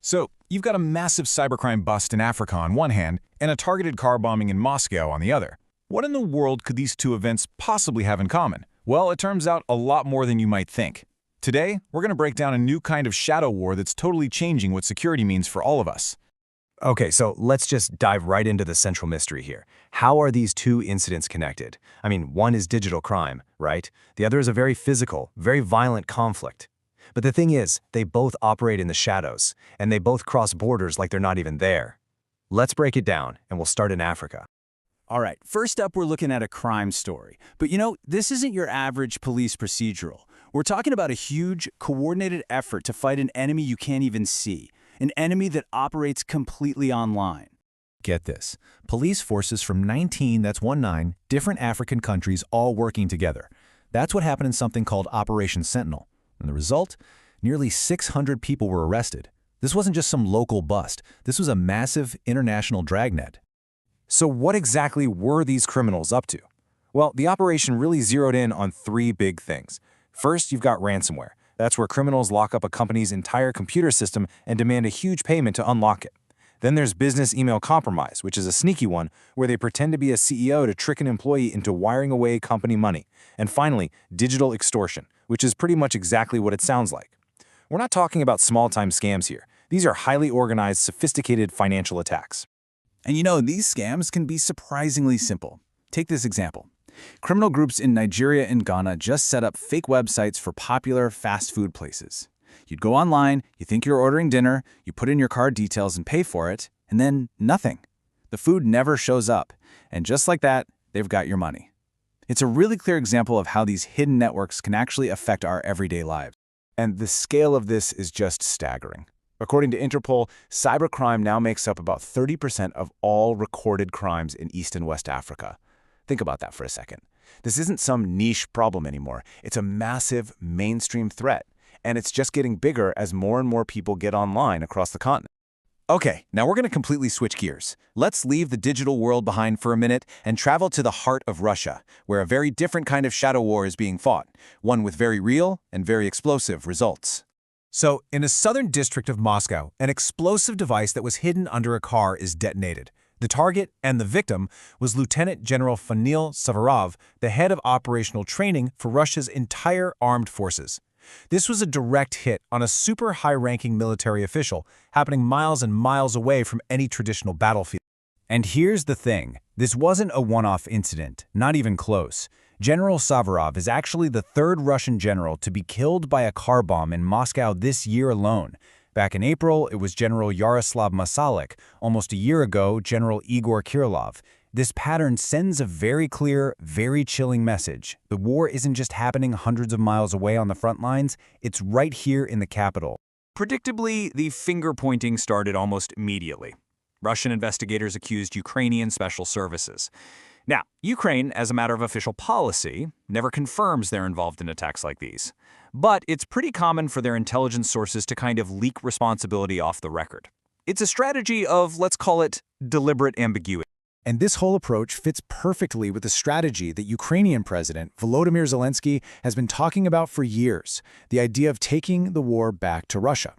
So, you've got a massive cybercrime bust in Africa on one hand and a targeted car bombing in Moscow on the other. What in the world could these two events possibly have in common? Well, it turns out a lot more than you might think. Today, we're going to break down a new kind of shadow war that's totally changing what security means for all of us. Okay, so let's just dive right into the central mystery here. How are these two incidents connected? I mean, one is digital crime, right? The other is a very physical, very violent conflict. But the thing is, they both operate in the shadows, and they both cross borders like they're not even there. Let's break it down, and we'll start in Africa. All right, first up, we're looking at a crime story. But this isn't your average police procedural. We're talking about a huge, coordinated effort to fight an enemy you can't even see, an enemy that operates completely online. Get this. Police forces from 19 different African countries all working together. That's what happened in something called Operation Sentinel. And the result? Nearly 600 people were arrested. This wasn't just some local bust. This was a massive international dragnet. So what exactly were these criminals up to? Well, the operation really zeroed in on three big things. First, you've got ransomware. That's where criminals lock up a company's entire computer system and demand a huge payment to unlock it. Then there's business email compromise, which is a sneaky one, where they pretend to be a CEO to trick an employee into wiring away company money. And finally, digital extortion, which is pretty much exactly what it sounds like. We're not talking about small-time scams here. These are highly organized, sophisticated financial attacks. And these scams can be surprisingly simple. Take this example. Criminal groups in Nigeria and Ghana just set up fake websites for popular fast food places. You'd go online, you think you're ordering dinner, you put in your card details and pay for it, and then nothing. The food never shows up, and just like that, they've got your money. It's a really clear example of how these hidden networks can actually affect our everyday lives. And the scale of this is just staggering. According to Interpol, cybercrime now makes up about 30% of all recorded crimes in East and West Africa. Think about that for a second. This isn't some niche problem anymore. It's a massive mainstream threat, and it's just getting bigger as more and more people get online across the continent. Okay, now we're going to completely switch gears. Let's leave the digital world behind for a minute and travel to the heart of Russia, where a very different kind of shadow war is being fought, one with very real and very explosive results. So, in a southern district of Moscow, an explosive device that was hidden under a car is detonated. The target and the victim was Lieutenant General Fanil Savarov, the head of operational training for Russia's entire armed forces. This was a direct hit on a super high-ranking military official, happening miles and miles away from any traditional battlefield. And here's the thing. This wasn't a one-off incident, not even close. General Savarov is actually the third Russian general to be killed by a car bomb in Moscow this year alone. Back in April, it was General Yaroslav Masalik. Almost a year ago, General Igor Kirilov. This pattern sends a very clear, very chilling message. The war isn't just happening hundreds of miles away on the front lines, it's right here in the capital. Predictably, the finger-pointing started almost immediately. Russian investigators accused Ukrainian special services. Now, Ukraine, as a matter of official policy, never confirms they're involved in attacks like these. But it's pretty common for their intelligence sources to kind of leak responsibility off the record. It's a strategy of, let's call it, deliberate ambiguity. And this whole approach fits perfectly with the strategy that Ukrainian President Volodymyr Zelensky has been talking about for years, the idea of taking the war back to Russia.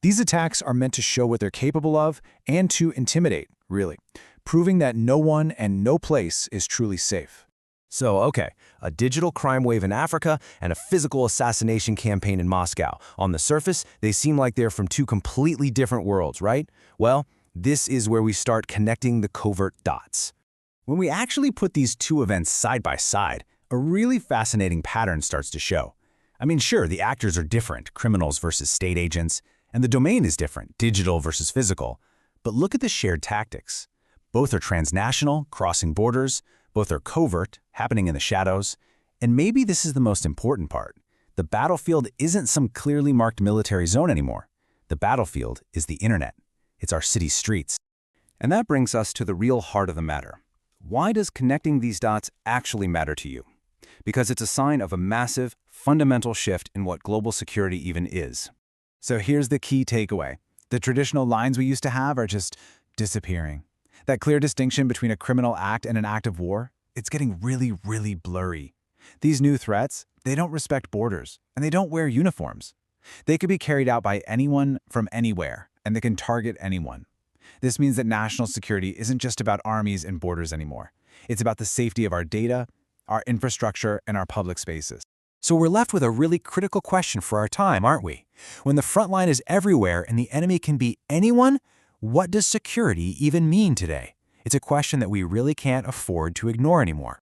These attacks are meant to show what they're capable of and to intimidate, really, proving that no one and no place is truly safe. So, okay, a digital crime wave in Africa and a physical assassination campaign in Moscow. On the surface, they seem like they're from two completely different worlds, right? Well, this is where we start connecting the covert dots. When we actually put these two events side by side, a really fascinating pattern starts to show. I mean, sure, the actors are different, criminals versus state agents, and the domain is different, digital versus physical. But look at the shared tactics. Both are transnational, crossing borders. Both are covert, happening in the shadows. And maybe this is the most important part. The battlefield isn't some clearly marked military zone anymore. The battlefield is the internet. It's our city's streets. And that brings us to the real heart of the matter. Why does connecting these dots actually matter to you? Because it's a sign of a massive, fundamental shift in what global security even is. So here's the key takeaway. The traditional lines we used to have are just disappearing. That clear distinction between a criminal act and an act of war, it's getting really, really blurry. These new threats, they don't respect borders, and they don't wear uniforms. They could be carried out by anyone from anywhere, and they can target anyone. This means that national security isn't just about armies and borders anymore. It's about the safety of our data, our infrastructure, and our public spaces. So we're left with a really critical question for our time, aren't we? When the front line is everywhere and the enemy can be anyone, what does security even mean today? It's a question that we really can't afford to ignore anymore.